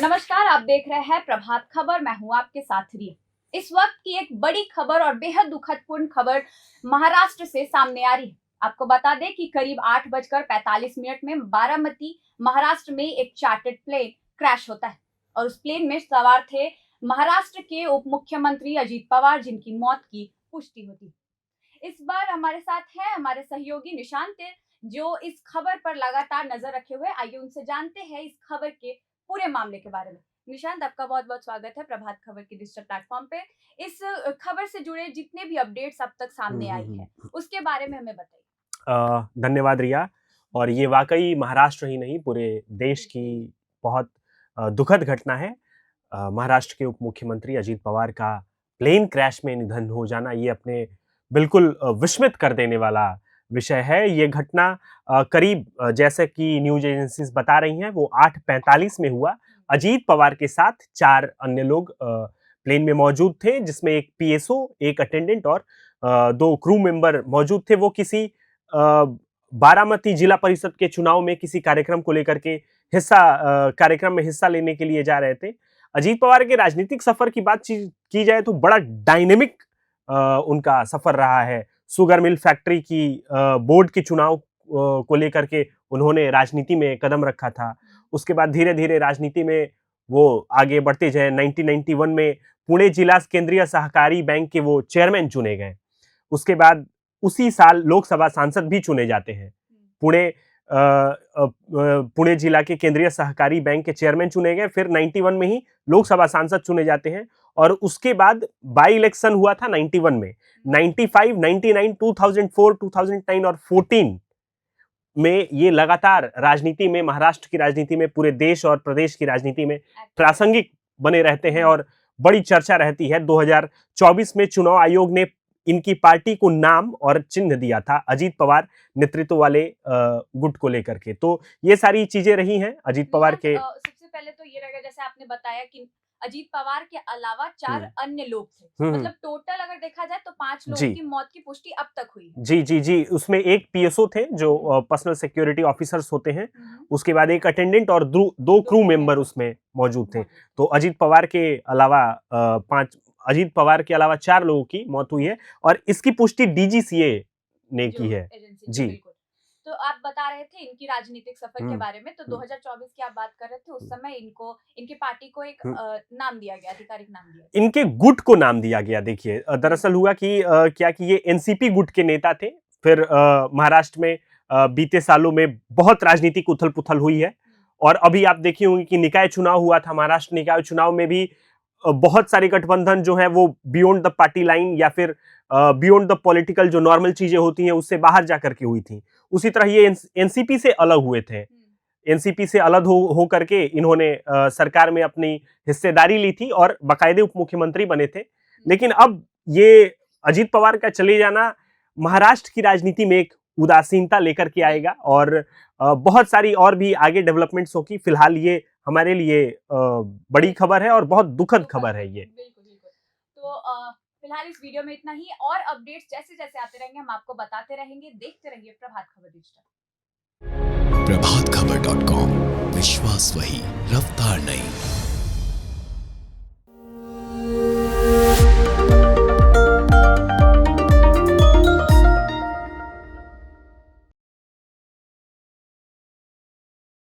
नमस्कार, आप देख रहे हैं प्रभात खबर। मैं हूं आपके साथ रिया। इस वक्त की एक बड़ी खबर और बेहद दुखदपूर्ण खबर महाराष्ट्र से सामने आ रही है। आपको बता दें कि करीब 8:45 में बारामती महाराष्ट्र में एक चार्टर्ड प्लेन क्रैश होता है और उस प्लेन में सवार थे महाराष्ट्र के उप मुख्यमंत्री अजीत पवार, जिनकी मौत की पुष्टि होती है। इस बार हमारे साथ है हमारे सहयोगी निशांत, जो इस खबर पर लगातार नजर रखे हुए। आइए उनसे जानते हैं इस खबर के पूरे मामले के बारे में। निशांत, आपका बहुत बहुत स्वागत है प्रभात खबर के डिजिटल प्लेटफॉर्म पे। इस खबर से जुड़े जितने भी अपडेट्स अब तक सामने आई है उसके बारे में हमें बताइए। धन्यवाद रिया। और ये वाकई महाराष्ट्र ही नहीं, पूरे देश की बहुत दुखद घटना है। महाराष्ट्र के उप मुख्यमंत्री अजीत पवार का प्लेन क्रैश में निधन हो जाना, ये अपने बिल्कुल विस्मित कर देने वाला विषय है। ये घटना करीब जैसे कि न्यूज एजेंसीज बता रही हैं, वो 8:45 में हुआ। अजीत पवार के साथ 4 अन्य लोग प्लेन में मौजूद थे, जिसमें एक पीएसओ, एक अटेंडेंट और 2 क्रू मेंबर मौजूद थे। वो किसी बारामती जिला परिषद के चुनाव में किसी कार्यक्रम को लेकर के कार्यक्रम में हिस्सा लेने के लिए जा रहे थे। अजीत पवार के राजनीतिक सफर की बात की जाए तो बड़ा डायनेमिक उनका सफर रहा है। शुगर मिल फैक्ट्री की बोर्ड के चुनाव को लेकर के उन्होंने राजनीति में कदम रखा था। उसके बाद धीरे धीरे राजनीति में वो आगे बढ़ते गए। 1991 में पुणे जिला केंद्रीय सहकारी बैंक के वो चेयरमैन चुने गए। उसके बाद उसी साल लोकसभा सांसद भी चुने जाते हैं। पुणे जिला के केंद्रीय सहकारी बैंक के चेयरमैन चुने गए। फिर 91 में ही लोकसभा सांसद चुने जाते हैं। और उसके बाद बाई इलेक्शन हुआ था 91 में। 95, 99, 2004, 2009 और 14 में ये लगातार राजनीति में, महाराष्ट्र की राजनीति में, पूरे देश और प्रदेश की राजनीति में प्रासंगिक बने रहते हैं और बड़ी चर्चा रहती है। 2024 में चुनाव आयोग ने इनकी पार्टी को नाम और चिन्ह दिया था अजीत पवार नेतृत्व वाले गुट को लेकर के। तो ये सारी चीजें रही हैं अजीत पवार के। सबसे पहले तो ये रहेगा, जैसे आपने बताया कि अजीत पवार के अलावा 4 अन्य लोग थे। मतलब टोटल अगर देखा जाए तो 5 लोगों की मौत की पुष्टि अब तक हुई है। जी। उसमें एक पीएसओ थे जो पर्सनल सिक्योरिटी ऑफिसर्स होते हैं। उसके बाद एक अटेंडेंट और 2 क्रू मेंबर उसमें मौजूद थे। तो अजीत पवार के अलावा 4 लोगों की मौत हुई है और इसकी पुष्टि डीजीसीए ने की है। जी। तो आप बता रहे थे इनकी राजनीतिक सफर के बारे में। तो 2024 की आप बात कर रहे थे, उस समय इनकी पार्टी को एक नाम दिया गया, आधिकारिक नाम दिया गया। इनके गुट को नाम दिया गया। देखिए, दरअसल हुआ कि ये एनसीपी गुट के नेता थे। फिर महाराष्ट्र में बीते सालों में बहुत राजनीतिक उथल पुथल हुई है। और अभी आप देखिए होंगे कि निकाय चुनाव हुआ था। महाराष्ट्र निकाय चुनाव में भी बहुत सारे गठबंधन जो है वो बियॉन्ड द पार्टी लाइन या फिर बियॉन्ड द पॉलिटिकल जो नॉर्मल चीजें होती हैं उससे बाहर जाकर के हुई थी। उसी तरह ये एनसीपी से अलग हुए थे। एनसीपी से अलग हो करके इन्होंने सरकार में अपनी हिस्सेदारी ली थी और बाकायदे उप मुख्यमंत्री बने थे। लेकिन अब ये अजीत पवार का चले जाना महाराष्ट्र की राजनीति में एक उदासीनता लेकर के आएगा और बहुत सारी और भी आगे डेवलपमेंट्स होगी। फिलहाल ये हमारे लिए बड़ी खबर है और बहुत दुखद खबर है ये। बिल्कुल। तो फिलहाल इस वीडियो में इतना ही। और अपडेट्स जैसे जैसे आते रहेंगे हम आपको बताते रहेंगे। देखते रहिए प्रभात खबर डिजिटल। प्रभातखबर.com, विश्वास वही, रफ्तार नहीं।